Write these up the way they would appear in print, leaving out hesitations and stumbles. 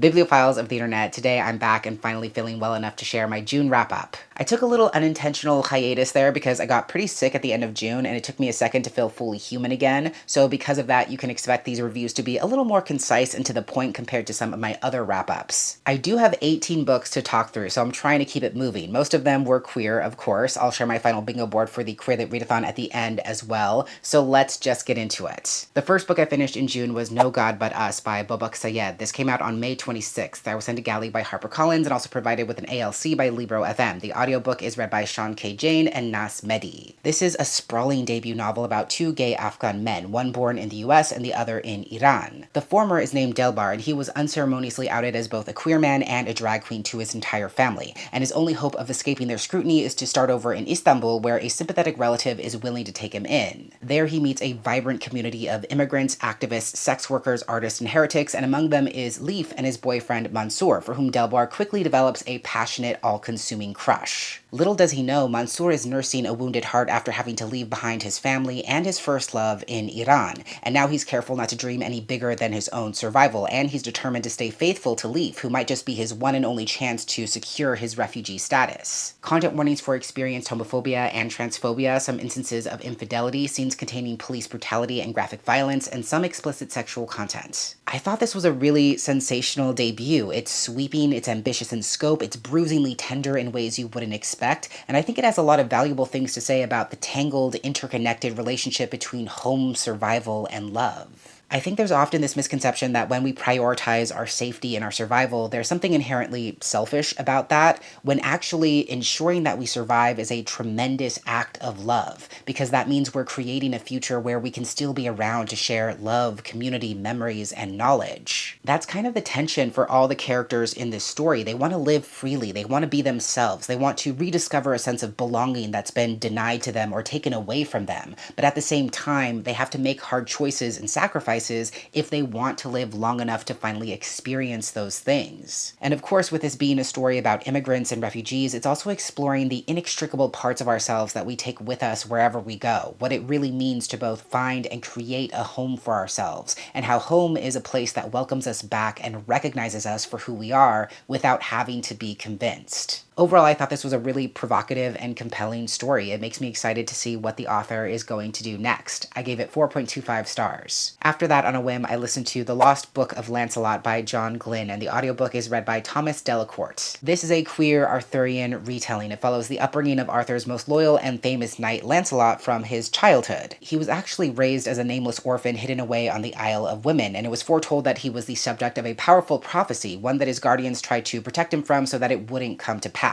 Bibliophiles of the internet, today I'm back and finally feeling well enough to share my June wrap-up. I took a little unintentional hiatus there because I got pretty sick at the end of June and it took me a second to feel fully human again, so because of that you can expect these reviews to be a little more concise and to the point compared to some of my other wrap-ups. I do have 18 books to talk through, so I'm trying to keep it moving. Most of them were queer, of course. I'll share my final bingo board for the queer Lit Read-a-thon at the end as well, so let's just get into it. The first book I finished in June was No God But Us by Bobak Sayed. This came out on May 26th. I was sent to Galley by HarperCollins and also provided with an ALC by Libro FM. The audiobook is read by Sean K. Jane and Nas Mehdi. This is a sprawling debut novel about two gay Afghan men, one born in the US and the other in Iran. The former is named Delbar, and he was unceremoniously outed as both a queer man and a drag queen to his entire family, and his only hope of escaping their scrutiny is to start over in Istanbul, where a sympathetic relative is willing to take him in. There he meets a vibrant community of immigrants, activists, sex workers, artists, and heretics, and among them is Leif and his boyfriend Mansour, for whom Delbar quickly develops a passionate, all-consuming crush. Little does he know, Mansour is nursing a wounded heart after having to leave behind his family and his first love in Iran, and now he's careful not to dream any bigger than his own survival, and he's determined to stay faithful to Leif, who might just be his one and only chance to secure his refugee status. Content warnings for experienced homophobia and transphobia, some instances of infidelity, scenes containing police brutality and graphic violence, and some explicit sexual content. I thought this was a really sensational debut. It's sweeping, it's ambitious in scope, it's bruisingly tender in ways you wouldn't expect, and I think it has a lot of valuable things to say about the tangled, interconnected relationship between home, survival, and love. I think there's often this misconception that when we prioritize our safety and our survival, there's something inherently selfish about that, when actually ensuring that we survive is a tremendous act of love, because that means we're creating a future where we can still be around to share love, community, memories, and knowledge. That's kind of the tension for all the characters in this story. They want to live freely, they want to be themselves, they want to rediscover a sense of belonging that's been denied to them or taken away from them, but at the same time, they have to make hard choices and sacrifices if they want to live long enough to finally experience those things. And of course, with this being a story about immigrants and refugees, it's also exploring the inextricable parts of ourselves that we take with us wherever we go, what it really means to both find and create a home for ourselves, and how home is a place that welcomes us back and recognizes us for who we are without having to be convinced. Overall, I thought this was a really provocative and compelling story. It makes me excited to see what the author is going to do next. I gave it 4.25 stars. After that, on a whim, I listened to The Lost Book of Lancelot by John Glynn, and the audiobook is read by Thomas Delacourt. This is a queer Arthurian retelling. It follows the upbringing of Arthur's most loyal and famous knight, Lancelot, from his childhood. He was actually raised as a nameless orphan hidden away on the Isle of Women, and it was foretold that he was the subject of a powerful prophecy, one that his guardians tried to protect him from so that it wouldn't come to pass.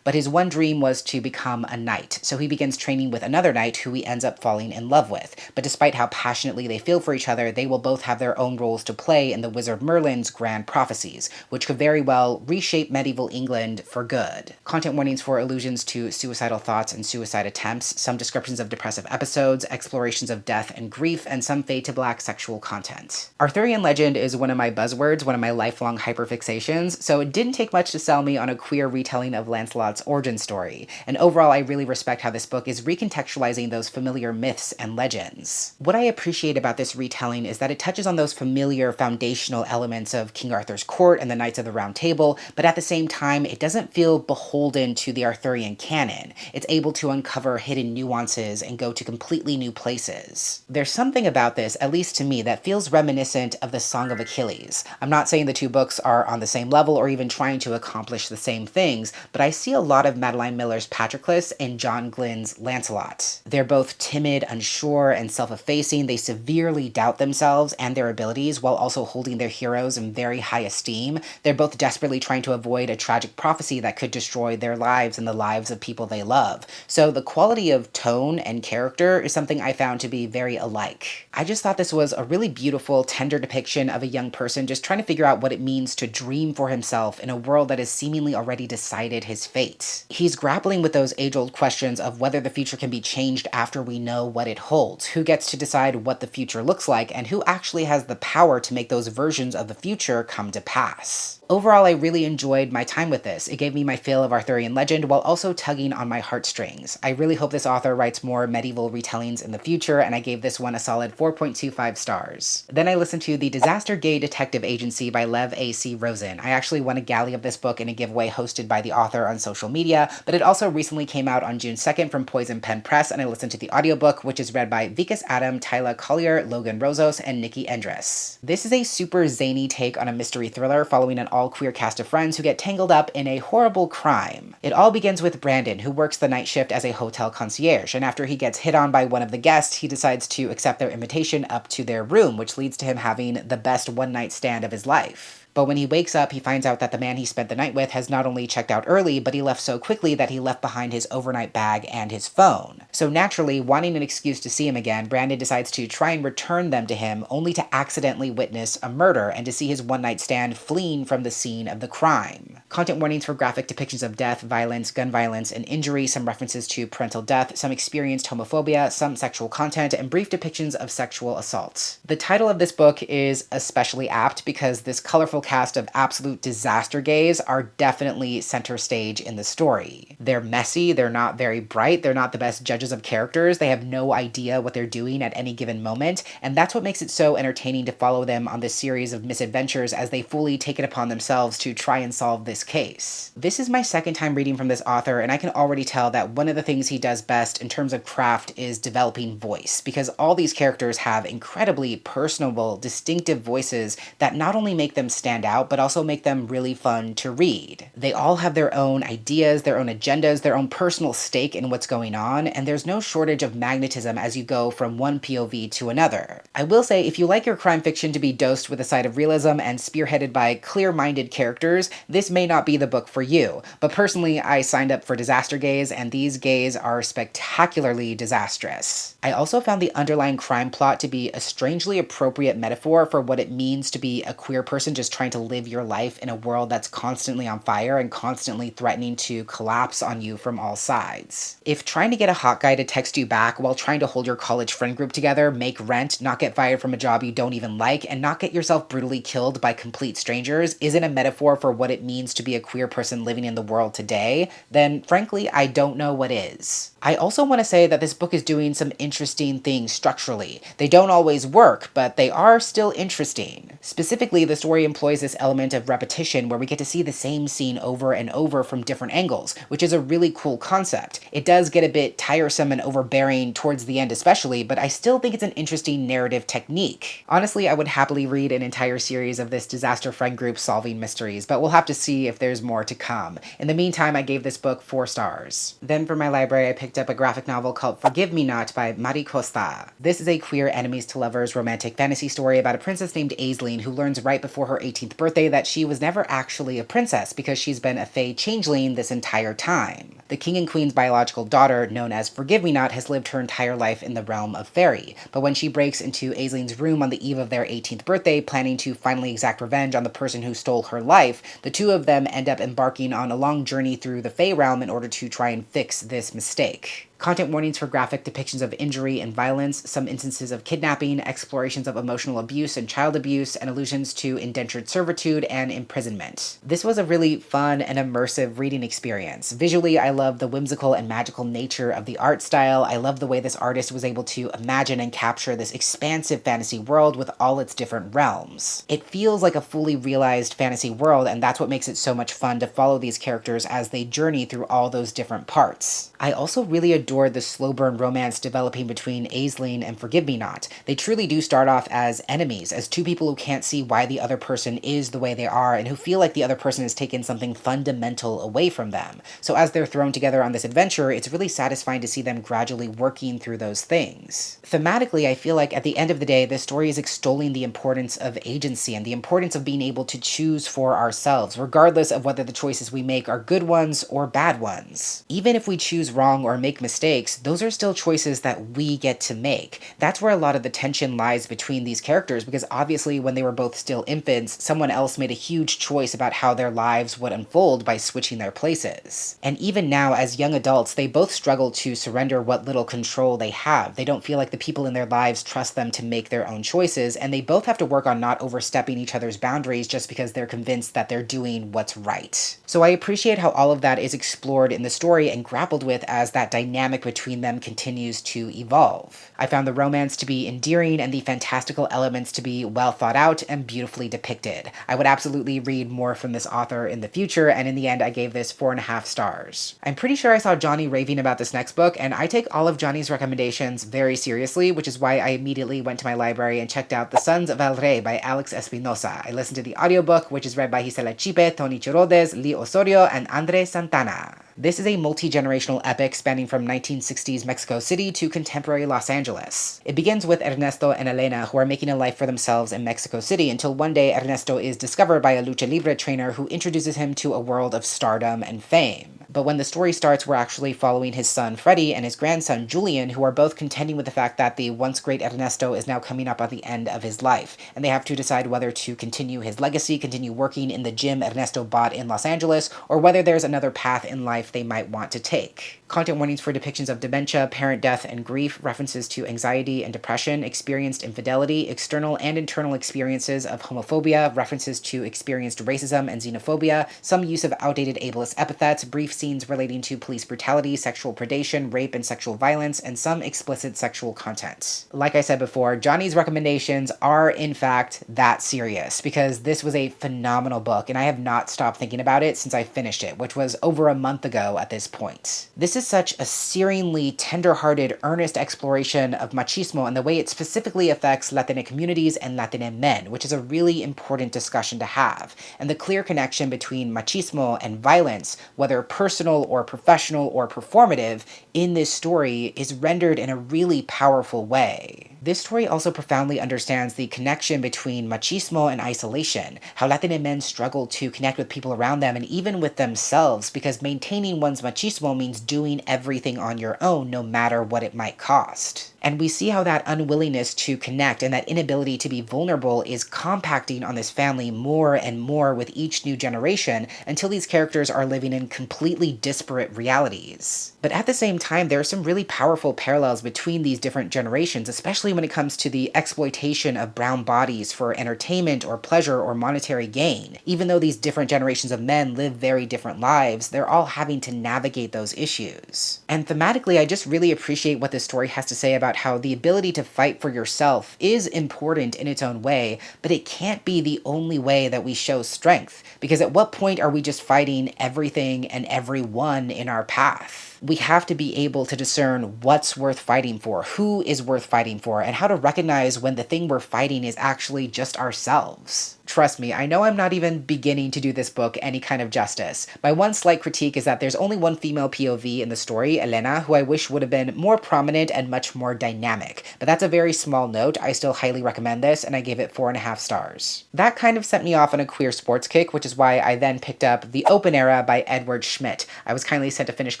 But his one dream was to become a knight, so he begins training with another knight who he ends up falling in love with. But despite how passionately they feel for each other, they will both have their own roles to play in the wizard Merlin's grand prophecies, which could very well reshape medieval England for good. Content warnings for allusions to suicidal thoughts and suicide attempts, some descriptions of depressive episodes, explorations of death and grief, and some fade to black sexual content. Arthurian legend is one of my buzzwords, one of my lifelong hyperfixations, so it didn't take much to sell me on a queer retelling of Lancelot's origin story, and overall I really respect how this book is recontextualizing those familiar myths and legends. What I appreciate about this retelling is that it touches on those familiar foundational elements of King Arthur's court and the Knights of the Round Table, but at the same time it doesn't feel beholden to the Arthurian canon. It's able to uncover hidden nuances and go to completely new places. There's something about this, at least to me, that feels reminiscent of the Song of Achilles. I'm not saying the two books are on the same level or even trying to accomplish the same things, but I see a lot of Madeline Miller's Patroclus and John Glynn's Lancelot. They're both timid, unsure, and self-effacing. They severely doubt themselves and their abilities while also holding their heroes in very high esteem. They're both desperately trying to avoid a tragic prophecy that could destroy their lives and the lives of people they love. So the quality of tone and character is something I found to be very alike. I just thought this was a really beautiful, tender depiction of a young person just trying to figure out what it means to dream for himself in a world that is seemingly already decided decided his fate. He's grappling with those age-old questions of whether the future can be changed after we know what it holds, who gets to decide what the future looks like, and who actually has the power to make those versions of the future come to pass. Overall, I really enjoyed my time with this. It gave me my fill of Arthurian legend while also tugging on my heartstrings. I really hope this author writes more medieval retellings in the future, and I gave this one a solid 4.25 stars. Then I listened to The Disaster Gay Detective Agency by Lev A.C. Rosen. I actually won a galley of this book in a giveaway hosted by the author on social media, but it also recently came out on June 2nd from Poison Pen Press, and I listened to the audiobook, which is read by Vikas Adam, Tyla Collier, Logan Rozos, and Nikki Endres. This is a super zany take on a mystery thriller following an all-queer cast of friends who get tangled up in a horrible crime. It all begins with Brandon, who works the night shift as a hotel concierge, and after he gets hit on by one of the guests, he decides to accept their invitation up to their room, which leads to him having the best one-night stand of his life. But when he wakes up, he finds out that the man he spent the night with has not only checked out early, but he left so quickly that he left behind his overnight bag and his phone. So naturally, wanting an excuse to see him again, Brandon decides to try and return them to him, only to accidentally witness a murder and to see his one-night stand fleeing from the scene of the crime. Content warnings for graphic depictions of death, violence, gun violence, and injury, some references to parental death, some experienced homophobia, some sexual content, and brief depictions of sexual assault. The title of this book is especially apt because this colorful cast of absolute disaster gays are definitely center stage in the story. They're messy, they're not very bright, they're not the best judges of characters, they have no idea what they're doing at any given moment, and that's what makes it so entertaining to follow them on this series of misadventures as they fully take it upon themselves to try and solve this case. This is my second time reading from this author, and I can already tell that one of the things he does best in terms of craft is developing voice, because all these characters have incredibly personable, distinctive voices that not only make them stand out, but also make them really fun to read. They all have their own ideas, their own agendas, their own personal stake in what's going on, and there's no shortage of magnetism as you go from one POV to another. I will say, if you like your crime fiction to be dosed with a side of realism and spearheaded by clear-minded characters, this may not be the book for you. But personally, I signed up for disaster gays, and these gays are spectacularly disastrous. I also found the underlying crime plot to be a strangely appropriate metaphor for what it means to be a queer person just trying to live your life in a world that's constantly on fire and constantly threatening to collapse on you from all sides. If trying to get a hot guy to text you back while trying to hold your college friend group together, make rent, not get fired from a job you don't even like, and not get yourself brutally killed by complete strangers isn't a metaphor for what it means to be a queer person living in the world today, then frankly, I don't know what is. I also want to say that this book is doing some interesting things structurally. They don't always work, but they are still interesting. Specifically, the story employs this element of repetition where we get to see the same scene over and over from different angles, which is a really cool concept. It does get a bit tiresome and overbearing towards the end especially, but I still think it's an interesting narrative technique. Honestly, I would happily read an entire series of this disaster friend group solving mysteries, but we'll have to see if there's more to come. In the meantime, I gave this book 4 stars. Then for my library, I picked up a graphic novel called Forgive Me Not by Mari Costa. This is a queer enemies to lovers romantic fantasy story about a princess named Aisling who learns right before her 18th birthday that she was never actually a princess because she's been a fae changeling this entire time. The king and queen's biological daughter, known as Forgive Me Not, has lived her entire life in the realm of fairy, but when she breaks into Aisling's room on the eve of their 18th birthday, planning to finally exact revenge on the person who stole her life, the two of them end up embarking on a long journey through the fae realm in order to try and fix this mistake. Content warnings for graphic depictions of injury and violence, some instances of kidnapping, explorations of emotional abuse and child abuse, and allusions to indentured servitude and imprisonment. This was a really fun and immersive reading experience. Visually, I love the whimsical and magical nature of the art style. I love the way this artist was able to imagine and capture this expansive fantasy world with all its different realms. It feels like a fully realized fantasy world, and that's what makes it so much fun to follow these characters as they journey through all those different parts. I also really adored the slow burn romance developing between Aisling and Forgive Me Not. They truly do start off as enemies, as two people who can't see why the other person is the way they are and who feel like the other person has taken something fundamental away from them. So as they're thrown together on this adventure, it's really satisfying to see them gradually working through those things. Thematically, I feel like at the end of the day, this story is extolling the importance of agency and the importance of being able to choose for ourselves, regardless of whether the choices we make are good ones or bad ones. Even if we choose wrong or make mistakes, mistakes, those are still choices that we get to make. That's where a lot of the tension lies between these characters, because obviously when they were both still infants, someone else made a huge choice about how their lives would unfold by switching their places. And even now, as young adults, they both struggle to surrender what little control they have. They don't feel like the people in their lives trust them to make their own choices, and they both have to work on not overstepping each other's boundaries just because they're convinced that they're doing what's right. So I appreciate how all of that is explored in the story and grappled with as that dynamic between them continues to evolve. I found the romance to be endearing and the fantastical elements to be well thought out and beautifully depicted. I would absolutely read more from this author in the future, and in the end I gave this 4.5 stars. I'm pretty sure I saw Johnny raving about this next book, and I take all of Johnny's recommendations very seriously, which is why I immediately went to my library and checked out The Sons of El Rey by Alex Espinosa. I listened to the audiobook, which is read by Gisela Chipe, Tony Chirodes, Lee Osorio, and Andre Santana. This is a multi-generational epic spanning from 1960s Mexico City to contemporary Los Angeles. It begins with Ernesto and Elena, who are making a life for themselves in Mexico City, until one day Ernesto is discovered by a lucha libre trainer who introduces him to a world of stardom and fame. But when the story starts, we're actually following his son Freddy and his grandson Julian, who are both contending with the fact that the once great Ernesto is now coming up on the end of his life, and they have to decide whether to continue his legacy, continue working in the gym Ernesto bought in Los Angeles, or whether there's another path in life they might want to take. Content warnings for depictions of dementia, parent death, and grief, references to anxiety and depression, experienced infidelity, external and internal experiences of homophobia, references to experienced racism and xenophobia, some use of outdated ableist epithets, brief scenes relating to police brutality, sexual predation, rape, and sexual violence, and some explicit sexual content. Like I said before, Johnny's recommendations are in fact that serious, because this was a phenomenal book, and I have not stopped thinking about it since I finished it, which was over a month ago at this point. This is such a searingly tender-hearted, earnest exploration of machismo and the way it specifically affects Latina communities and Latina men, which is a really important discussion to have. And the clear connection between machismo and violence, whether personal or professional or performative, in this story is rendered in a really powerful way. This story also profoundly understands the connection between machismo and isolation, how Latina men struggle to connect with people around them and even with themselves, because maintaining one's machismo means doing everything on your own, no matter what it might cost. And we see how that unwillingness to connect and that inability to be vulnerable is compacting on this family more and more with each new generation, until these characters are living in completely disparate realities. But at the same time, there are some really powerful parallels between these different generations, especially when it comes to the exploitation of brown bodies for entertainment or pleasure or monetary gain. Even though these different generations of men live very different lives, they're all having to navigate those issues. And thematically, I just really appreciate what this story has to say about how the ability to fight for yourself is important in its own way, but it can't be the only way that we show strength, because at what point are we just fighting everything and everyone in our path? We have to be able to discern what's worth fighting for, who is worth fighting for, and how to recognize when the thing we're fighting is actually just ourselves. Trust me, I know I'm not even beginning to do this book any kind of justice. My one slight critique is that there's only one female POV in the story, Elena, who I wish would have been more prominent and much more dynamic. But that's a very small note. I still highly recommend this, and I gave it 4.5 stars. That kind of sent me off on a queer sports kick, which is why I then picked up The Open Era by Edward Schmidt. I was kindly sent a finished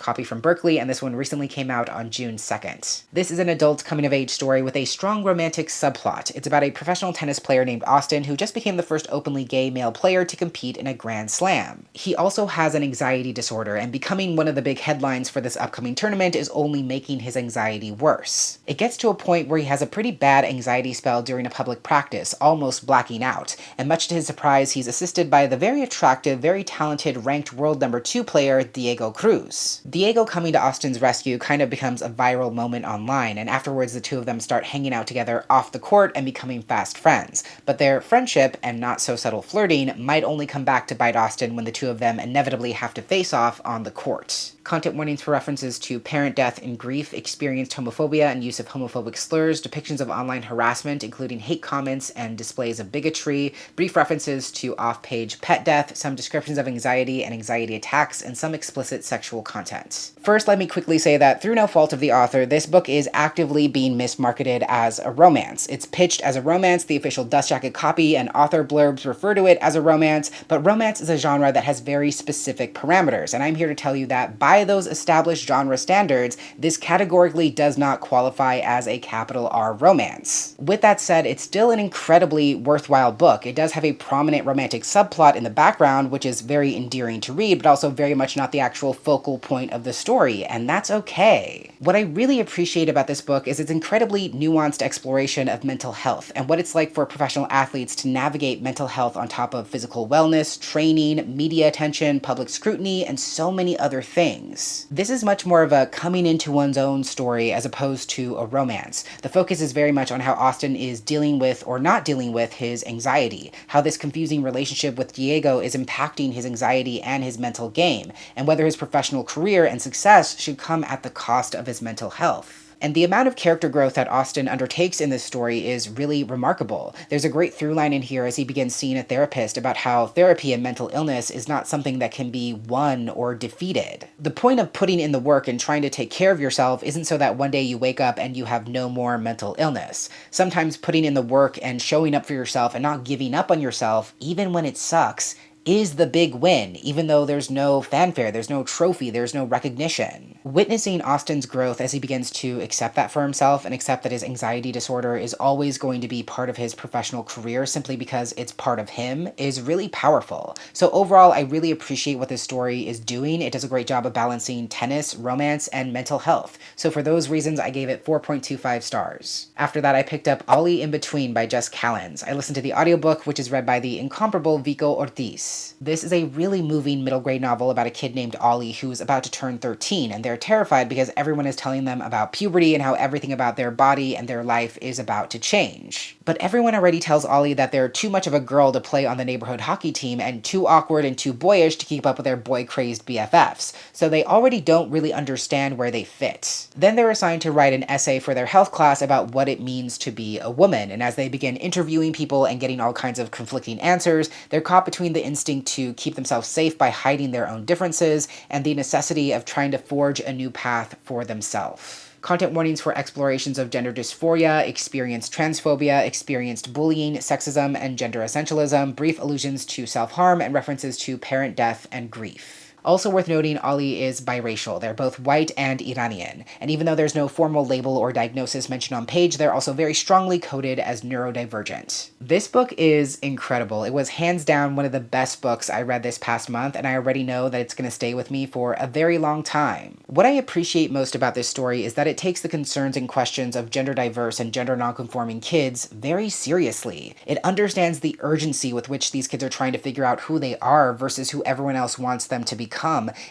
copy from Berkeley, and this one recently came out on June 2nd. This is an adult coming-of-age story with a strong romantic subplot. It's about a professional tennis player named Austin who just became the first openly gay male player to compete in a Grand Slam. He also has an anxiety disorder, and becoming one of the big headlines for this upcoming tournament is only making his anxiety worse. It gets to a point where he has a pretty bad anxiety spell during a public practice, almost blacking out, and much to his surprise, he's assisted by the very attractive, very talented ranked world number 2 player, Diego Cruz. Diego coming to Austin's rescue kind of becomes a viral moment online, and afterwards the two of them start hanging out together off the court and becoming fast friends. But their friendship, and not so subtle flirting, might only come back to bite Austin when the two of them inevitably have to face off on the court. Content warnings for references to parent death and grief, experienced homophobia and use of homophobic slurs, depictions of online harassment including hate comments and displays of bigotry, brief references to off-page pet death, some descriptions of anxiety and anxiety attacks, and some explicit sexual content. First, let me quickly say that through no fault of the author, this book is actively being mismarketed as a romance. It's pitched as a romance, the official Dust Jacket copy and author blurb blurbs refer to it as a romance, but romance is a genre that has very specific parameters, and I'm here to tell you that by those established genre standards, this categorically does not qualify as a capital R romance. With that said, it's still an incredibly worthwhile book. It does have a prominent romantic subplot in the background, which is very endearing to read, but also very much not the actual focal point of the story, and that's okay. What I really appreciate about this book is its incredibly nuanced exploration of mental health and what it's like for professional athletes to navigate mental health on top of physical wellness, training, media attention, public scrutiny, and so many other things. This is much more of a coming into one's own story as opposed to a romance. The focus is very much on how Austin is dealing with or not dealing with his anxiety, how this confusing relationship with Diego is impacting his anxiety and his mental game, and whether his professional career and success should come at the cost of his mental health. And the amount of character growth that Austin undertakes in this story is really remarkable. There's a great through line in here as he begins seeing a therapist about how therapy and mental illness is not something that can be won or defeated. The point of putting in the work and trying to take care of yourself isn't so that one day you wake up and you have no more mental illness. Sometimes putting in the work and showing up for yourself and not giving up on yourself, even when it sucks, is the big win, even though there's no fanfare, there's no trophy, there's no recognition. Witnessing Austin's growth as he begins to accept that for himself and accept that his anxiety disorder is always going to be part of his professional career simply because it's part of him is really powerful. So overall, I really appreciate what this story is doing. It does a great job of balancing tennis, romance, and mental health. So for those reasons, I gave it 4.25 stars. After that, I picked up Ollie in Between by Jess Callens. I listened to the audiobook, which is read by the incomparable Vico Ortiz. This is a really moving middle grade novel about a kid named Ollie who's about to turn 13, and they're terrified because everyone is telling them about puberty and how everything about their body and their life is about to change. But everyone already tells Ollie that they're too much of a girl to play on the neighborhood hockey team and too awkward and too boyish to keep up with their boy-crazed BFFs, so they already don't really understand where they fit. Then they're assigned to write an essay for their health class about what it means to be a woman, and as they begin interviewing people and getting all kinds of conflicting answers, they're caught between the instinct to keep themselves safe by hiding their own differences and the necessity of trying to forge a new path for themselves. Content warnings for explorations of gender dysphoria, experienced transphobia, experienced bullying, sexism, and gender essentialism, brief allusions to self-harm, and references to parent death and grief. Also worth noting, Ollie is biracial. They're both white and Iranian. And even though there's no formal label or diagnosis mentioned on page, they're also very strongly coded as neurodivergent. This book is incredible. It was hands down one of the best books I read this past month, and I already know that it's going to stay with me for a very long time. What I appreciate most about this story is that it takes the concerns and questions of gender diverse and gender nonconforming kids very seriously. It understands the urgency with which these kids are trying to figure out who they are versus who everyone else wants them to become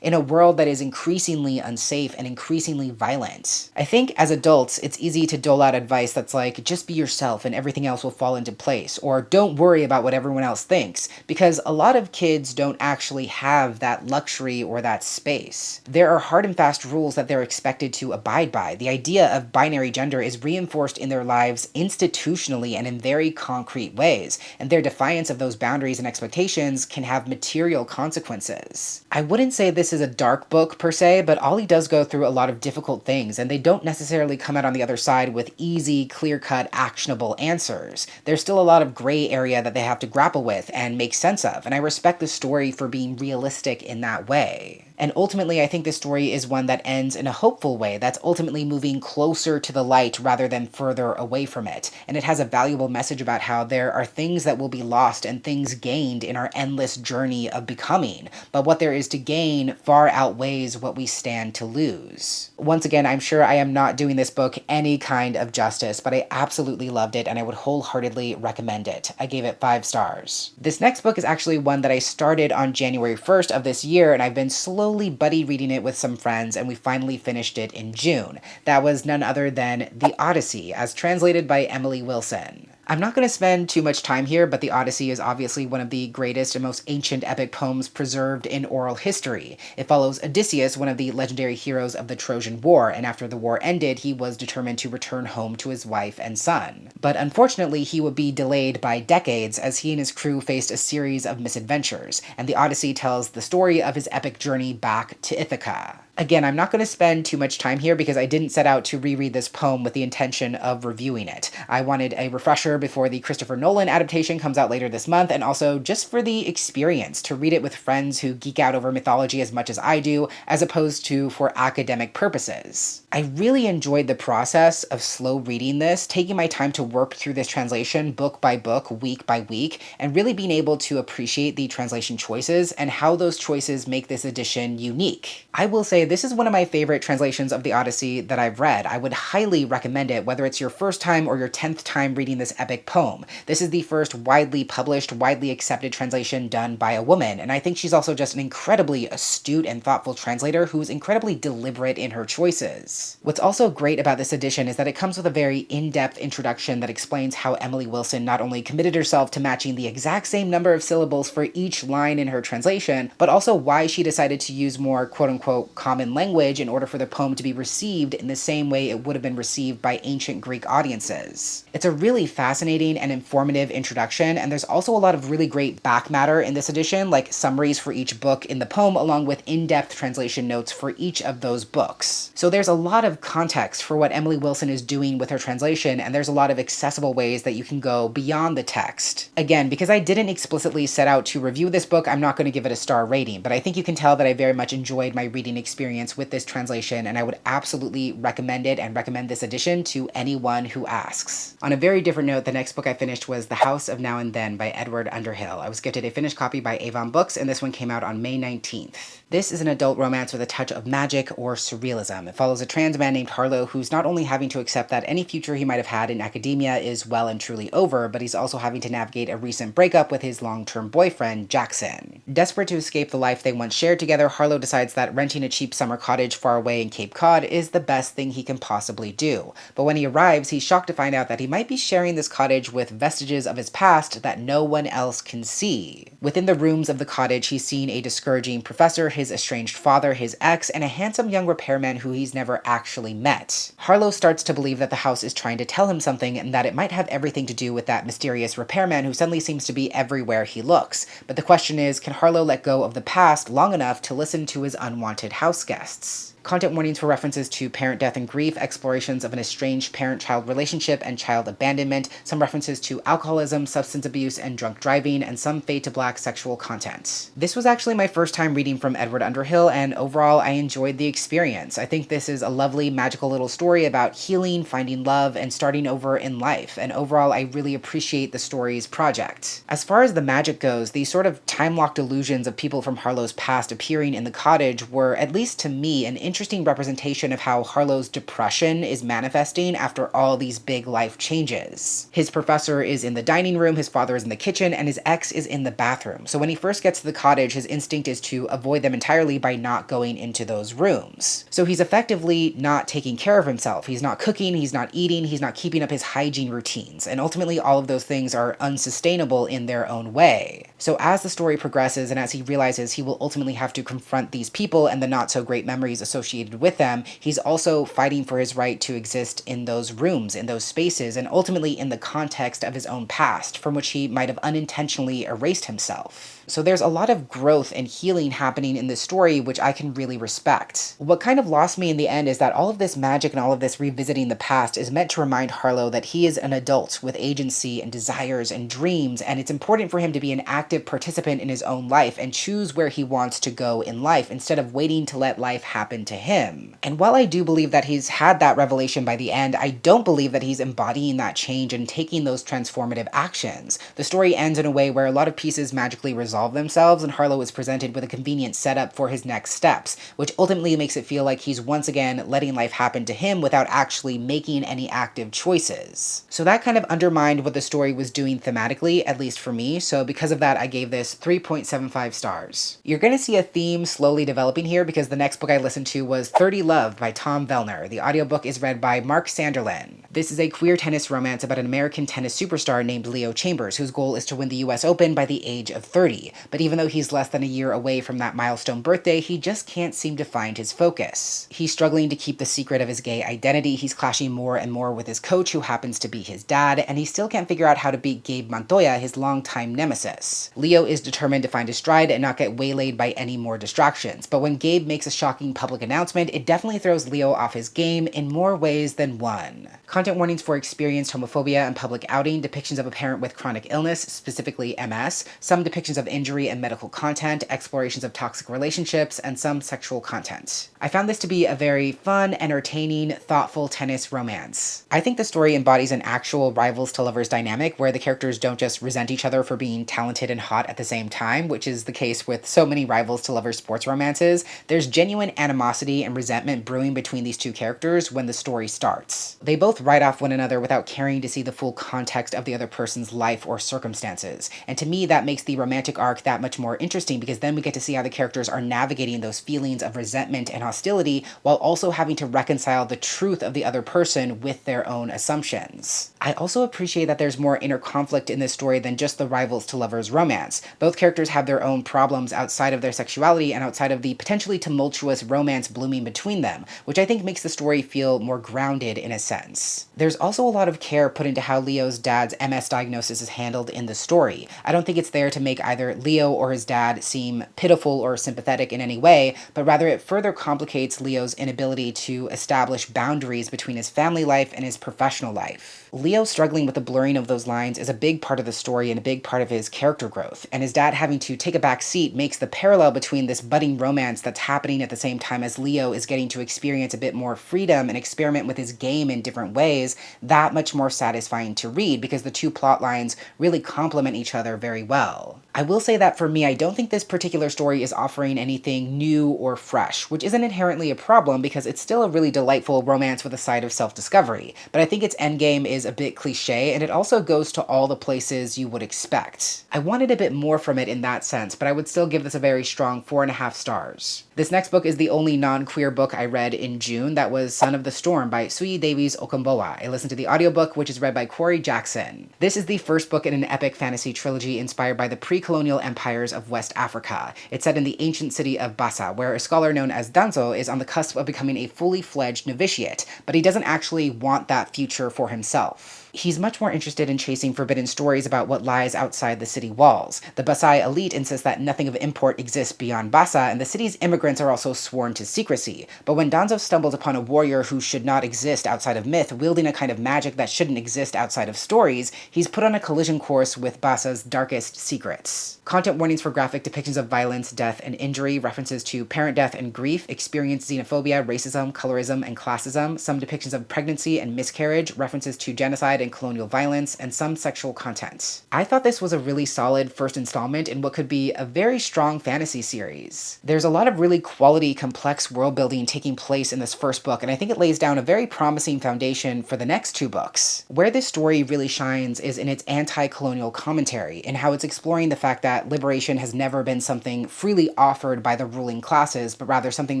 in a world that is increasingly unsafe and increasingly violent. I think as adults, it's easy to dole out advice that's like, just be yourself and everything else will fall into place, or don't worry about what everyone else thinks, because a lot of kids don't actually have that luxury or that space. There are hard and fast rules that they're expected to abide by. The idea of binary gender is reinforced in their lives institutionally and in very concrete ways, and their defiance of those boundaries and expectations can have material consequences. I wouldn't say this is a dark book per se, but Ollie does go through a lot of difficult things, and they don't necessarily come out on the other side with easy, clear-cut, actionable answers. There's still a lot of gray area that they have to grapple with and make sense of, and I respect the story for being realistic in that way. And ultimately, I think this story is one that ends in a hopeful way that's ultimately moving closer to the light rather than further away from it. And it has a valuable message about how there are things that will be lost and things gained in our endless journey of becoming, but what there is to gain far outweighs what we stand to lose. Once again, I'm sure I am not doing this book any kind of justice, but I absolutely loved it and I would wholeheartedly recommend it. I gave it 5 stars. This next book is actually one that I started on January 1st of this year, and I've been slowly buddy reading it with some friends, and we finally finished it in June. That was none other than The Odyssey, as translated by Emily Wilson. I'm not going to spend too much time here, but the Odyssey is obviously one of the greatest and most ancient epic poems preserved in oral history. It follows Odysseus, one of the legendary heroes of the Trojan War, and after the war ended, he was determined to return home to his wife and son. But unfortunately, he would be delayed by decades as he and his crew faced a series of misadventures, and the Odyssey tells the story of his epic journey back to Ithaca. Again, I'm not going to spend too much time here because I didn't set out to reread this poem with the intention of reviewing it. I wanted a refresher before the Christopher Nolan adaptation comes out later this month, and also just for the experience, to read it with friends who geek out over mythology as much as I do, as opposed to for academic purposes. I really enjoyed the process of slow reading this, taking my time to work through this translation book by book, week by week, and really being able to appreciate the translation choices and how those choices make this edition unique. I will say this is one of my favorite translations of the Odyssey that I've read. I would highly recommend it, whether it's your first time or your 10th time reading this epic poem. This is the first widely published, widely accepted translation done by a woman, and I think she's also just an incredibly astute and thoughtful translator who's incredibly deliberate in her choices. What's also great about this edition is that it comes with a very in-depth introduction that explains how Emily Wilson not only committed herself to matching the exact same number of syllables for each line in her translation, but also why she decided to use more quote-unquote common language in order for the poem to be received in the same way it would have been received by ancient Greek audiences. It's a really fascinating and informative introduction, and there's also a lot of really great back matter in this edition, like summaries for each book in the poem, along with in-depth translation notes for each of those books. So there's a lot of context for what Emily Wilson is doing with her translation, and there's a lot of accessible ways that you can go beyond the text. Again, because I didn't explicitly set out to review this book, I'm not going to give it a star rating, but I think you can tell that I very much enjoyed my reading experience with this translation, and I would absolutely recommend it and recommend this edition to anyone who asks. On a very different note, the next book I finished was The House of Now and Then by Edward Underhill. I was gifted a finished copy by Avon Books, and this one came out on May 19th. This is an adult romance with a touch of magic or surrealism. It follows a trans man named Harlow who's not only having to accept that any future he might have had in academia is well and truly over, but he's also having to navigate a recent breakup with his long-term boyfriend, Jackson. Desperate to escape the life they once shared together, Harlow decides that renting a cheap summer cottage far away in Cape Cod is the best thing he can possibly do. But when he arrives, he's shocked to find out that he might be sharing this cottage with vestiges of his past that no one else can see. Within the rooms of the cottage, he's seen a discouraging professor, his estranged father, his ex, and a handsome young repairman who he's never actually met. Harlow starts to believe that the house is trying to tell him something and that it might have everything to do with that mysterious repairman who suddenly seems to be everywhere he looks. But the question is, can Harlow let go of the past long enough to listen to his unwanted house guests? Content warnings for references to parent death and grief, explorations of an estranged parent-child relationship and child abandonment, some references to alcoholism, substance abuse, and drunk driving, and some fade to black sexual content. This was actually my first time reading from Edward Underhill, and overall I enjoyed the experience. I think this is a lovely, magical little story about healing, finding love, and starting over in life, and overall I really appreciate the story's project. As far as the magic goes, these sort of time-locked illusions of people from Harlow's past appearing in the cottage were, at least to me, an interesting representation of how Harlow's depression is manifesting after all these big life changes. His professor is in the dining room, his father is in the kitchen, and his ex is in the bathroom. So when he first gets to the cottage, his instinct is to avoid them entirely by not going into those rooms. So he's effectively not taking care of himself. He's not cooking, he's not eating, he's not keeping up his hygiene routines. And ultimately all of those things are unsustainable in their own way. So as the story progresses and as he realizes he will ultimately have to confront these people and the not so great memories associated with them, he's also fighting for his right to exist in those rooms, in those spaces, and ultimately in the context of his own past, from which he might have unintentionally erased himself. So there's a lot of growth and healing happening in this story, which I can really respect. What kind of lost me in the end is that all of this magic and all of this revisiting the past is meant to remind Harlow that he is an adult with agency and desires and dreams, and it's important for him to be an active participant in his own life and choose where he wants to go in life instead of waiting to let life happen to him. And while I do believe that he's had that revelation by the end, I don't believe that he's embodying that change and taking those transformative actions. The story ends in a way where a lot of pieces magically resolve themselves and Harlow is presented with a convenient setup for his next steps, which ultimately makes it feel like he's once again letting life happen to him without actually making any active choices. So that kind of undermined what the story was doing thematically, at least for me, so because of that I gave this 3.75 stars. You're going to see a theme slowly developing here because the next book I listened to was 30 Love by Tom Vellner. The audiobook is read by Mark Sanderlin. This is a queer tennis romance about an American tennis superstar named Leo Chambers, whose goal is to win the US Open by the age of 30. 30, but even though he's less than a year away from that milestone birthday, he just can't seem to find his focus. He's struggling to keep the secret of his gay identity, he's clashing more and more with his coach who happens to be his dad, and he still can't figure out how to beat Gabe Montoya, his longtime nemesis. Leo is determined to find his stride and not get waylaid by any more distractions, but when Gabe makes a shocking public announcement, it definitely throws Leo off his game in more ways than one. Content warnings for experienced homophobia and public outing, depictions of a parent with chronic illness, specifically MS, some depictions of injury and medical content, explorations of toxic relationships, and some sexual content. I found this to be a very fun, entertaining, thoughtful tennis romance. I think the story embodies an actual rivals to lovers dynamic where the characters don't just resent each other for being talented and hot at the same time, which is the case with so many rivals to lovers sports romances. There's genuine animosity and resentment brewing between these two characters when the story starts. They both write off one another without caring to see the full context of the other person's life or circumstances. And to me, that makes the romantic arc that much more interesting because then we get to see how the characters are navigating those feelings of resentment and hostility while also having to reconcile the truth of the other person with their own assumptions. I also appreciate that there's more inner conflict in this story than just the rivals to lovers romance. Both characters have their own problems outside of their sexuality and outside of the potentially tumultuous romance blooming between them, which I think makes the story feel more grounded in a sense. There's also a lot of care put into how Leo's dad's MS diagnosis is handled in the story. I don't think it's there to make either Leo or his dad seem pitiful or sympathetic in any way, but rather it further complicates Leo's inability to establish boundaries between his family life and his professional life. Leo struggling with the blurring of those lines is a big part of the story and a big part of his character growth, and his dad having to take a back seat makes the parallel between this budding romance that's happening at the same time as Leo is getting to experience a bit more freedom and experiment with his game in different ways that much more satisfying to read because the two plot lines really complement each other very well. I will say that for me, I don't think this particular story is offering anything new or fresh, which isn't inherently a problem because it's still a really delightful romance with a side of self-discovery, but I think its endgame is a bit cliche and it also goes to all the places you would expect. I wanted a bit more from it in that sense, but I would still give this a very strong 4.5 stars. This next book is the only non-queer book I read in June. That was Son of the Storm by Sui Davies Okumboa. I listened to the audiobook, which is read by Corey Jackson. This is the first book in an epic fantasy trilogy inspired by the pre-colonial empires of West Africa. It's set in the ancient city of Bassa, where a scholar known as Danzo is on the cusp of becoming a fully fledged novitiate, but he doesn't actually want that future for himself. He's much more interested in chasing forbidden stories about what lies outside the city walls. The Basai elite insists that nothing of import exists beyond Bassa, and the city's immigrants are also sworn to secrecy. But when Danzo stumbles upon a warrior who should not exist outside of myth, wielding a kind of magic that shouldn't exist outside of stories, he's put on a collision course with Bassa's darkest secrets. Content warnings for graphic depictions of violence, death, and injury, references to parent death and grief, experienced xenophobia, racism, colorism, and classism, some depictions of pregnancy and miscarriage, references to genocide and colonial violence, and some sexual content. I thought this was a really solid first installment in what could be a very strong fantasy series. There's a lot of really quality, complex world building taking place in this first book, and I think it lays down a very promising foundation for the next two books. Where this story really shines is in its anti-colonial commentary, and how it's exploring the fact that liberation has never been something freely offered by the ruling classes, but rather something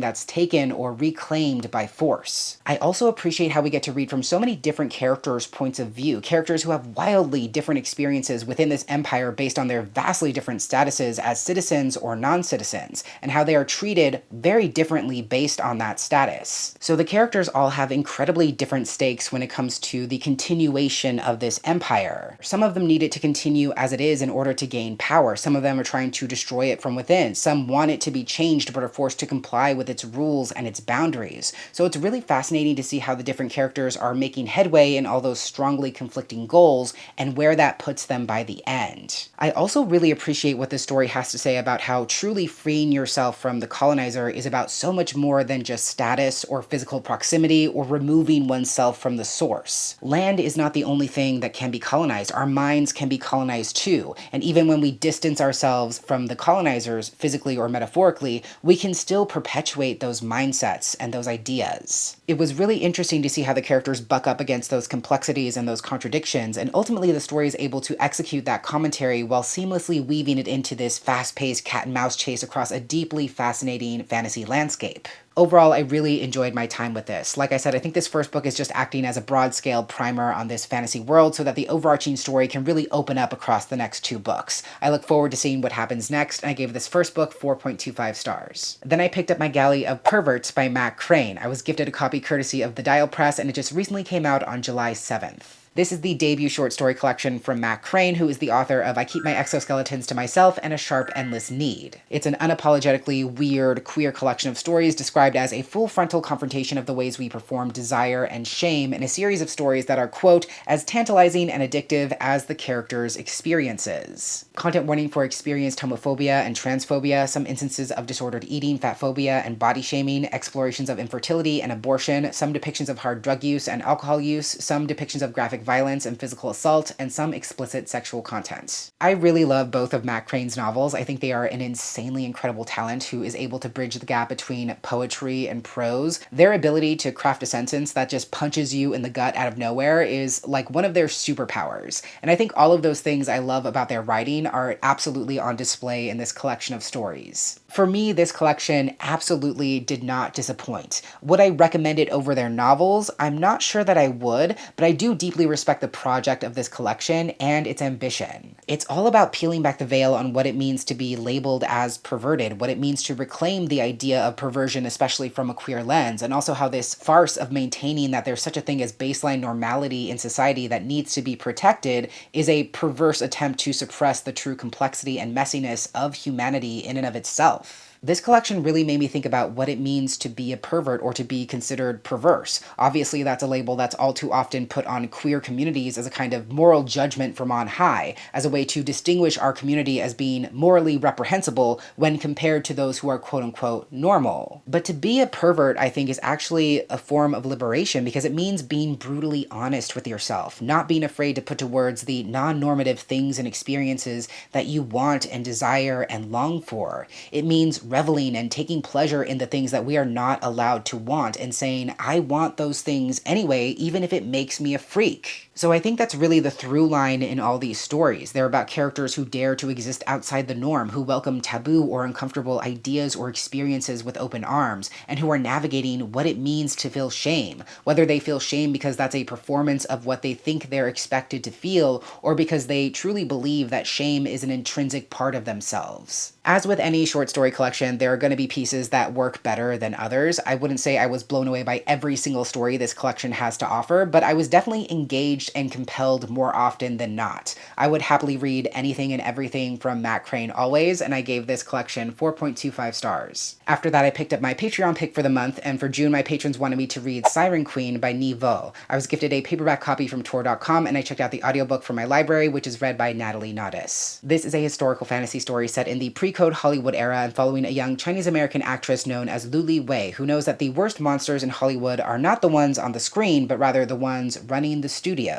that's taken or reclaimed by force. I also appreciate how we get to read from so many different characters' points of view, characters who have wildly different experiences within this empire based on their vastly different statuses as citizens or non-citizens, and how they are treated very differently based on that status. So the characters all have incredibly different stakes when it comes to the continuation of this empire. Some of them need it to continue as it is in order to gain power. Some of them are trying to destroy it from within. Some want it to be changed but are forced to comply with its rules and its boundaries. So it's really fascinating to see how the different characters are making headway in all those strongly conflicting goals and where that puts them by the end. I also really appreciate what this story has to say about how truly freeing yourself from the colonizer is about so much more than just status or physical proximity or removing oneself from the source. Land is not the only thing that can be colonized. Our minds can be colonized too, and even when we distance ourselves from the colonizers, physically or metaphorically, we can still perpetuate those mindsets and those ideas. It was really interesting to see how the characters buck up against those complexities and those contradictions, and ultimately the story is able to execute that commentary while seamlessly weaving it into this fast-paced cat-and-mouse chase across a deeply fascinating fantasy landscape. Overall, I really enjoyed my time with this. Like I said, I think this first book is just acting as a broad-scale primer on this fantasy world so that the overarching story can really open up across the next 2 books. I look forward to seeing what happens next, and I gave this first book 4.25 stars. Then I picked up my galley of Perverts by Matt Crane. I was gifted a copy courtesy of the Dial Press, and it just recently came out on July 7th. This is the debut short story collection from Matt Crane, who is the author of I Keep My Exoskeletons to Myself and A Sharp Endless Need. It's an unapologetically weird, queer collection of stories described as a full frontal confrontation of the ways we perform desire and shame in a series of stories that are, quote, as tantalizing and addictive as the characters' experiences. Content warning for experienced homophobia and transphobia, some instances of disordered eating, fatphobia, and body shaming, explorations of infertility and abortion, some depictions of hard drug use and alcohol use, some depictions of graphic violence and physical assault, and some explicit sexual content. I really love both of Matt Crane's novels. I think they are an insanely incredible talent who is able to bridge the gap between poetry and prose. Their ability to craft a sentence that just punches you in the gut out of nowhere is like one of their superpowers. And I think all of those things I love about their writing are absolutely on display in this collection of stories. For me, this collection absolutely did not disappoint. Would I recommend it over their novels? I'm not sure that I would, but I do deeply respect the project of this collection and its ambition. It's all about peeling back the veil on what it means to be labeled as perverted, what it means to reclaim the idea of perversion, especially from a queer lens, and also how this farce of maintaining that there's such a thing as baseline normality in society that needs to be protected is a perverse attempt to suppress the true complexity and messiness of humanity in and of itself. This collection really made me think about what it means to be a pervert or to be considered perverse. Obviously, that's a label that's all too often put on queer communities as a kind of moral judgment from on high, as a way to distinguish our community as being morally reprehensible when compared to those who are quote-unquote normal. But to be a pervert, I think, is actually a form of liberation because it means being brutally honest with yourself, not being afraid to put to words the non-normative things and experiences that you want and desire and long for. It means reveling and taking pleasure in the things that we are not allowed to want and saying, I want those things anyway, even if it makes me a freak. So I think that's really the through line in all these stories. They're about characters who dare to exist outside the norm, who welcome taboo or uncomfortable ideas or experiences with open arms, and who are navigating what it means to feel shame, whether they feel shame because that's a performance of what they think they're expected to feel, or because they truly believe that shame is an intrinsic part of themselves. As with any short story collection, there are going to be pieces that work better than others. I wouldn't say I was blown away by every single story this collection has to offer, but I was definitely engaged and compelled more often than not. I would happily read anything and everything from Matt Crane always, and I gave this collection 4.25 stars. After that, I picked up my Patreon pick for the month, and for June, my patrons wanted me to read Siren Queen by Niveau. I was gifted a paperback copy from Tor.com, and I checked out the audiobook from my library, which is read by Natalie Naudis. This is a historical fantasy story set in the pre-code Hollywood era and following a young Chinese-American actress known as Luli Wei, who knows that the worst monsters in Hollywood are not the ones on the screen, but rather the ones running the studios.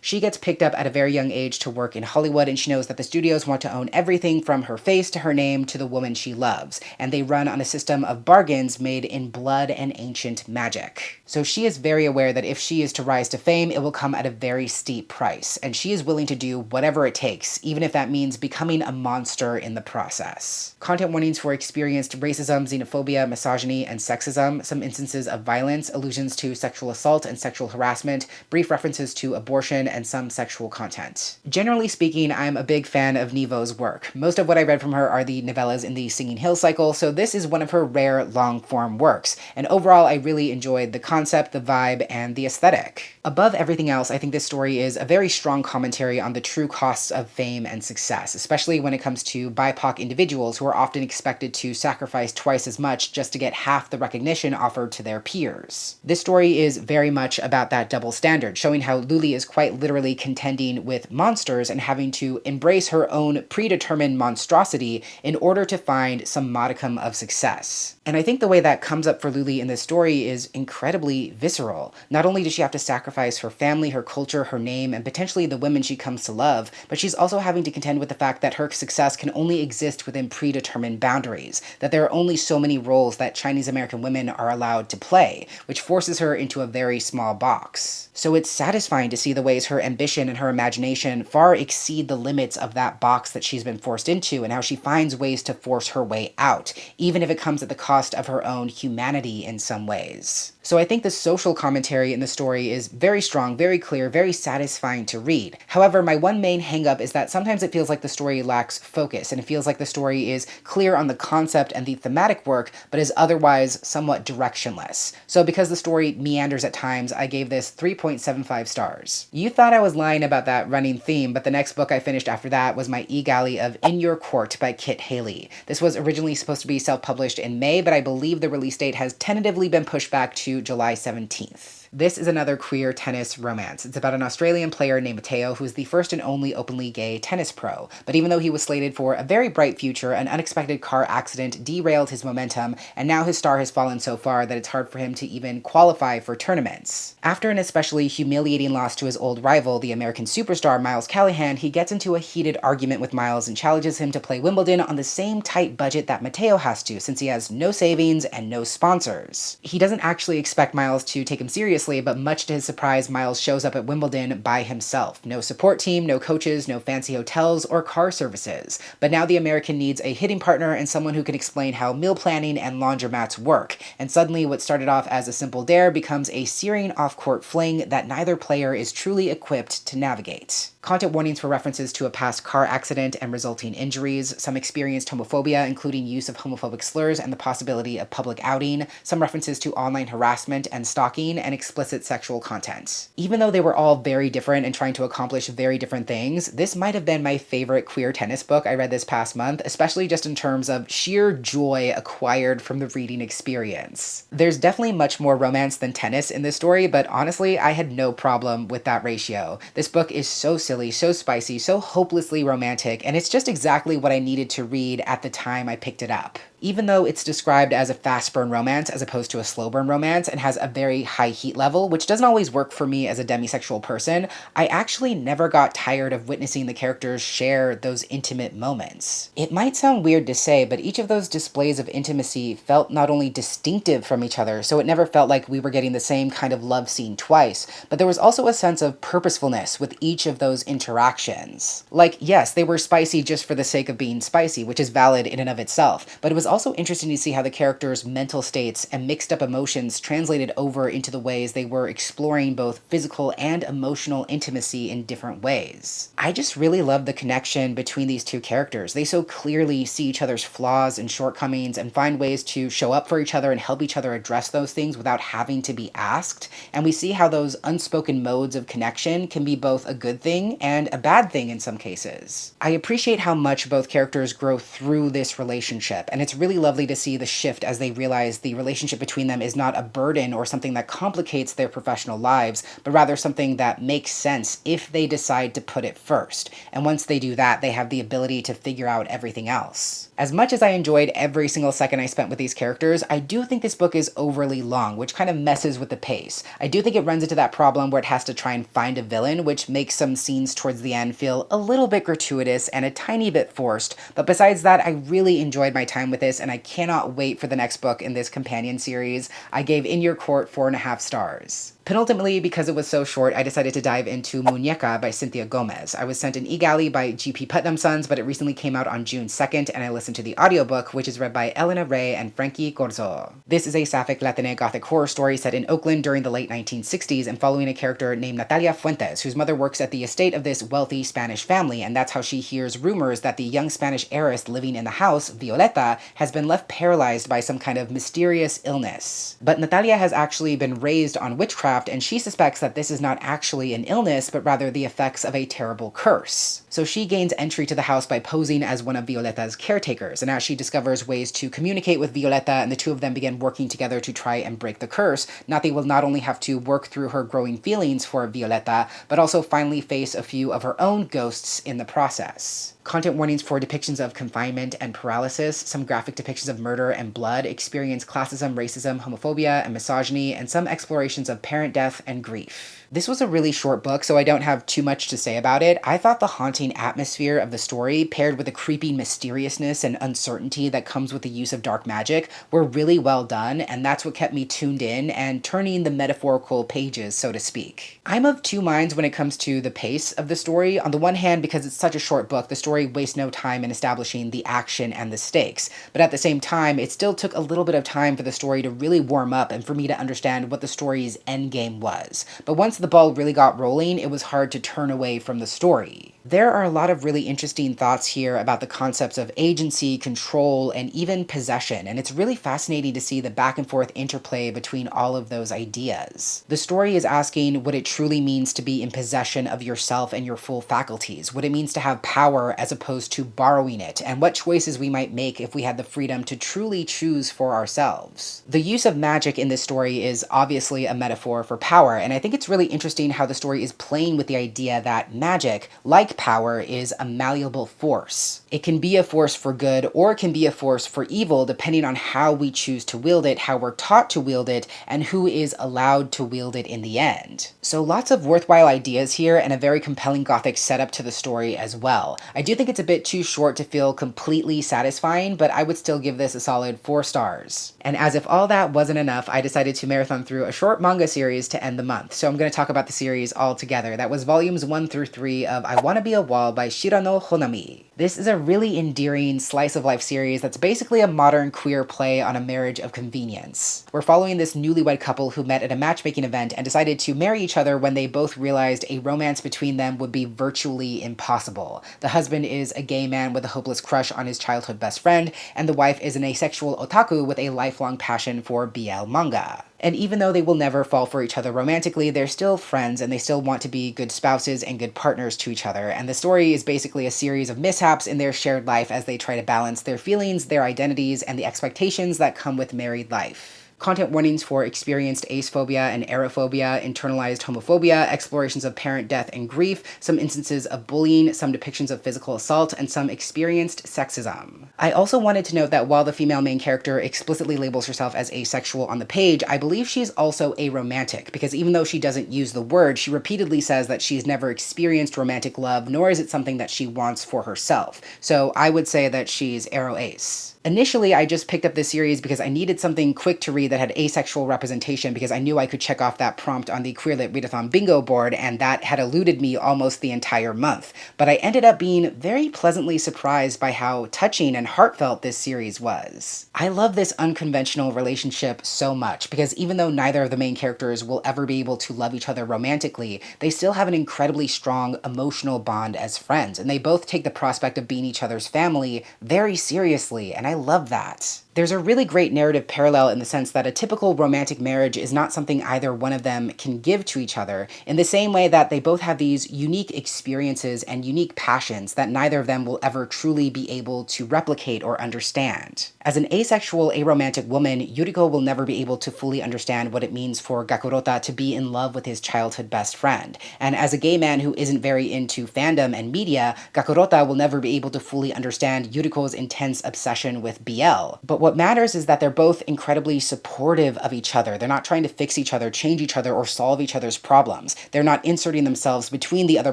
She gets picked up at a very young age to work in Hollywood, and she knows that the studios want to own everything from her face to her name to the woman she loves, and they run on a system of bargains made in blood and ancient magic. So she is very aware that if she is to rise to fame, it will come at a very steep price, and she is willing to do whatever it takes, even if that means becoming a monster in the process. Content warnings for experienced racism, xenophobia, misogyny, and sexism, some instances of violence, allusions to sexual assault and sexual harassment, brief references to abortion, and some sexual content. Generally speaking, I'm a big fan of Niveau's work. Most of what I read from her are the novellas in the Singing Hill cycle, so this is one of her rare long-form works, and overall I really enjoyed the concept, the vibe, and the aesthetic. Above everything else, I think this story is a very strong commentary on the true costs of fame and success, especially when it comes to BIPOC individuals who are often expected to sacrifice twice as much just to get half the recognition offered to their peers. This story is very much about that double standard, showing how Luli is quite literally contending with monsters and having to embrace her own predetermined monstrosity in order to find some modicum of success. And I think the way that comes up for Luli in this story is incredibly visceral. Not only does she have to sacrifice her family, her culture, her name, and potentially the women she comes to love, but she's also having to contend with the fact that her success can only exist within predetermined boundaries, that there are only so many roles that Chinese American women are allowed to play, which forces her into a very small box. So it's satisfying to see the ways her ambition and her imagination far exceed the limits of that box that she's been forced into, and how she finds ways to force her way out, even if it comes at the cost cost of her own humanity in some ways. So I think the social commentary in the story is very strong, very clear, very satisfying to read. However, my one main hangup is that sometimes it feels like the story lacks focus, and it feels like the story is clear on the concept and the thematic work, but is otherwise somewhat directionless. So because the story meanders at times, I gave this 3.75 stars. You thought I was lying about that running theme, but the next book I finished after that was my e-galley of In Your Court by Kit Haley. This was originally supposed to be self-published in May, but I believe the release date has tentatively been pushed back to July 17th. This is another queer tennis romance. It's about an Australian player named Matteo, who's the first and only openly gay tennis pro. But even though he was slated for a very bright future, an unexpected car accident derailed his momentum, and now his star has fallen so far that it's hard for him to even qualify for tournaments. After an especially humiliating loss to his old rival, the American superstar Miles Callahan, he gets into a heated argument with Miles and challenges him to play Wimbledon on the same tight budget that Matteo has to, since he has no savings and no sponsors. He doesn't actually expect Miles to take him seriously, but much to his surprise, Miles shows up at Wimbledon by himself. No support team, no coaches, no fancy hotels or car services. But now the American needs a hitting partner and someone who can explain how meal planning and laundromats work. And suddenly what started off as a simple dare becomes a searing off-court fling that neither player is truly equipped to navigate. Content warnings for references to a past car accident and resulting injuries, some experienced homophobia, including use of homophobic slurs and the possibility of public outing, some references to online harassment and stalking, and explicit sexual content. Even though they were all very different and trying to accomplish very different things, this might have been my favorite queer tennis book I read this past month, especially just in terms of sheer joy acquired from the reading experience. There's definitely much more romance than tennis in this story, but honestly, I had no problem with that ratio. This book is so silly, so spicy, so hopelessly romantic, and it's just exactly what I needed to read at the time I picked it up. Even though it's described as a fast burn romance as opposed to a slow burn romance and has a very high heat level, which doesn't always work for me as a demisexual person, I actually never got tired of witnessing the characters share those intimate moments. It might sound weird to say, but each of those displays of intimacy felt not only distinctive from each other, so it never felt like we were getting the same kind of love scene twice, but there was also a sense of purposefulness with each of those interactions. Like, yes, they were spicy just for the sake of being spicy, which is valid in and of itself, but it was also interesting to see how the characters' mental states and mixed up emotions translated over into the ways they were exploring both physical and emotional intimacy in different ways. I just really love the connection between these two characters. They so clearly see each other's flaws and shortcomings and find ways to show up for each other and help each other address those things without having to be asked. And we see how those unspoken modes of connection can be both a good thing and a bad thing in some cases. I appreciate how much both characters grow through this relationship, and it's really lovely to see the shift as they realize the relationship between them is not a burden or something that complicates their professional lives, but rather something that makes sense if they decide to put it first. And once they do that, they have the ability to figure out everything else. As much as I enjoyed every single second I spent with these characters, I do think this book is overly long, which kind of messes with the pace. I do think it runs into that problem where it has to try and find a villain, which makes some scenes towards the end feel a little bit gratuitous and a tiny bit forced, but besides that, I really enjoyed my time with this, and I cannot wait for the next book in this companion series. I gave In Your Court 4.5 stars. Penultimately, because it was so short, I decided to dive into Muñeca by Cynthia Gomez. I was sent an e-galley by G.P. Putnam Sons, but it recently came out on June 2nd, and I listened to the audiobook, which is read by Elena Ray and Frankie Corzo. This is a sapphic Latina gothic horror story set in Oakland during the late 1960s and following a character named Natalia Fuentes, whose mother works at the estate of this wealthy Spanish family, and that's how she hears rumors that the young Spanish heiress living in the house, Violeta, has been left paralyzed by some kind of mysterious illness. But Natalia has actually been raised on witchcraft, and she suspects that this is not actually an illness, but rather the effects of a terrible curse. So she gains entry to the house by posing as one of Violeta's caretakers, and as she discovers ways to communicate with Violeta and the two of them begin working together to try and break the curse, Nati will not only have to work through her growing feelings for Violeta, but also finally face a few of her own ghosts in the process. Content warnings for depictions of confinement and paralysis, some graphic depictions of murder and blood, experience classism, racism, homophobia, and misogyny, and some explorations of parent death and grief. This was a really short book, so I don't have too much to say about it. I thought the haunting atmosphere of the story, paired with the creepy mysteriousness and uncertainty that comes with the use of dark magic, were really well done, and that's what kept me tuned in and turning the metaphorical pages, so to speak. I'm of two minds when it comes to the pace of the story. On the one hand, because it's such a short book, the story story wastes no time in establishing the action and the stakes. But at the same time, it still took a little bit of time for the story to really warm up and for me to understand what the story's endgame was. But once the ball really got rolling, it was hard to turn away from the story. There are a lot of really interesting thoughts here about the concepts of agency, control, and even possession, and it's really fascinating to see the back and forth interplay between all of those ideas. The story is asking what it truly means to be in possession of yourself and your full faculties, what it means to have power as opposed to borrowing it, and what choices we might make if we had the freedom to truly choose for ourselves. The use of magic in this story is obviously a metaphor for power, and I think it's really interesting how the story is playing with the idea that magic, like power, is a malleable force. It can be a force for good or it can be a force for evil depending on how we choose to wield it, how we're taught to wield it, and who is allowed to wield it in the end. So lots of worthwhile ideas here and a very compelling gothic setup to the story as well. I do think it's a bit too short to feel completely satisfying, but I would still give this a solid 4 stars. And as if all that wasn't enough, I decided to marathon through a short manga series to end the month. So I'm going to talk about the series all together. That was volumes 1 through 3 of I Wanna Be a Wall by Shirano Honami. This is a really endearing slice of life series that's basically a modern queer play on a marriage of convenience. We're following this newlywed couple who met at a matchmaking event and decided to marry each other when they both realized a romance between them would be virtually impossible. The husband is a gay man with a hopeless crush on his childhood best friend, and the wife is an asexual otaku with a lifelong passion for BL manga. And even though they will never fall for each other romantically, they're still friends and they still want to be good spouses and good partners to each other. And the story is basically a series of mishaps in their shared life as they try to balance their feelings, their identities, and the expectations that come with married life. Content warnings for experienced acephobia and aerophobia, internalized homophobia, explorations of parent death and grief, some instances of bullying, some depictions of physical assault, and some experienced sexism. I also wanted to note that while the female main character explicitly labels herself as asexual on the page, I believe she's also aromantic, because even though she doesn't use the word, she repeatedly says that she's never experienced romantic love, nor is it something that she wants for herself. So I would say that she's aro-ace. Initially, I just picked up this series because I needed something quick to read that had asexual representation because I knew I could check off that prompt on the Queer Lit Read-a-thon bingo board, and that had eluded me almost the entire month. But I ended up being very pleasantly surprised by how touching and heartfelt this series was. I love this unconventional relationship so much because even though neither of the main characters will ever be able to love each other romantically, they still have an incredibly strong emotional bond as friends, and they both take the prospect of being each other's family very seriously, and I love that. There's a really great narrative parallel in the sense that a typical romantic marriage is not something either one of them can give to each other, in the same way that they both have these unique experiences and unique passions that neither of them will ever truly be able to replicate or understand. As an asexual, aromantic woman, Yuriko will never be able to fully understand what it means for Gakurota to be in love with his childhood best friend. And as a gay man who isn't very into fandom and media, Gakurota will never be able to fully understand Yuriko's intense obsession with BL. But what matters is that they're both incredibly supportive of each other. They're not trying to fix each other, change each other, or solve each other's problems. They're not inserting themselves between the other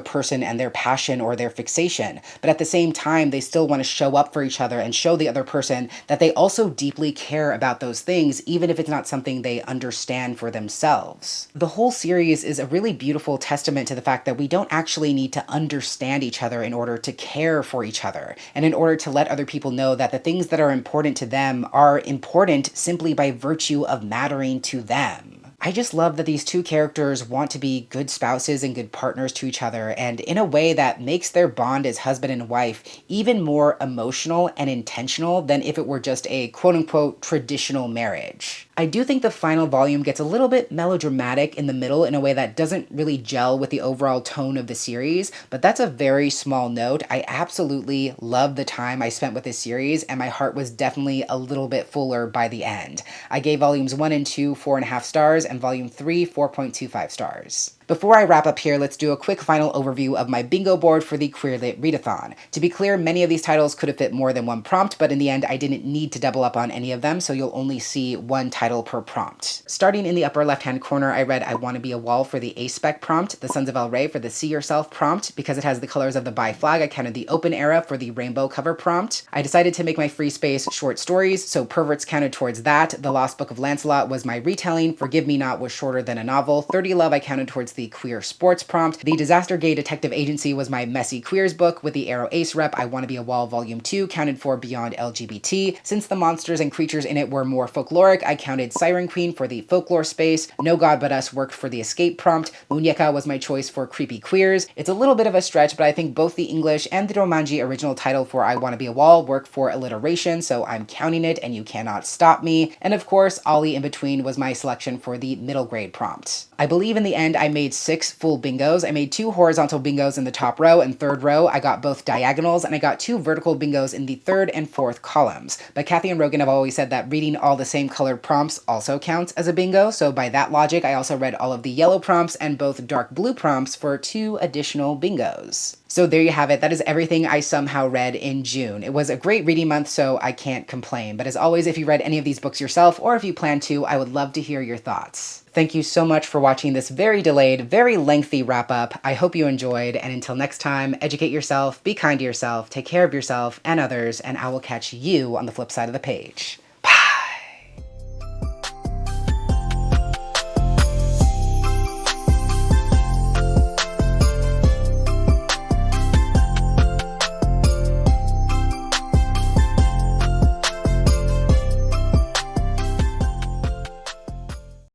person and their passion or their fixation. But at the same time, they still want to show up for each other and show the other person that they also deeply care about those things, even if it's not something they understand for themselves. The whole series is a really beautiful testament to the fact that we don't actually need to understand each other in order to care for each other, and in order to let other people know that the things that are important to them are important simply by virtue of mattering to them. I just love that these two characters want to be good spouses and good partners to each other, and in a way that makes their bond as husband and wife even more emotional and intentional than if it were just a quote-unquote traditional marriage. I do think the final volume gets a little bit melodramatic in the middle in a way that doesn't really gel with the overall tone of the series, but that's a very small note. I absolutely love the time I spent with this series, and my heart was definitely a little bit fuller by the end. I gave volumes 1 and 2 4.5 stars, and volume 3 4.25 stars. Before I wrap up here, let's do a quick final overview of my bingo board for the Queer Lit Read-a-thon. To be clear, many of these titles could have fit more than one prompt, but in the end, I didn't need to double up on any of them, so you'll only see one title per prompt. Starting in the upper left-hand corner, I read I Wanna Be a Wall for the A-Spec prompt, the Sons of El Rey for the See Yourself prompt. Because it has the colors of the bi flag, I counted the open era for the rainbow cover prompt. I decided to make my free space short stories, so Perverts counted towards that. The Lost Book of Lancelot was my retelling. Forgive Me Not was shorter than a novel. 30 Love I counted towards the queer sports prompt. The Disaster Gay Detective Agency was my messy queers book. With the Arrow Ace rep, I Want to Be a Wall Volume 2 counted for Beyond LGBT. Since the monsters and creatures in it were more folkloric, I counted Siren Queen for the folklore space. No God But Us worked for the escape prompt. Muñeca was my choice for creepy queers. It's a little bit of a stretch, but I think both the English and the Romanji original title for I Want to Be a Wall work for alliteration, so I'm counting it and you cannot stop me. And of course, Ollie in between was my selection for the middle grade prompt. I believe in the end I made 6 full bingos. I made 2 horizontal bingos in the top row and third row. I got both diagonals, and I got 2 vertical bingos in the third and fourth columns. But Kathy and Rogan have always said that reading all the same colored prompts also counts as a bingo, so by that logic, I also read all of the yellow prompts and both dark blue prompts for 2 additional bingos. So there you have it. That is everything I somehow read in June. It was a great reading month, so I can't complain. But as always, if you read any of these books yourself, or if you plan to, I would love to hear your thoughts. Thank you so much for watching this very delayed, very lengthy wrap-up. I hope you enjoyed, and until next time, educate yourself, be kind to yourself, take care of yourself and others, and I will catch you on the flip side of the page.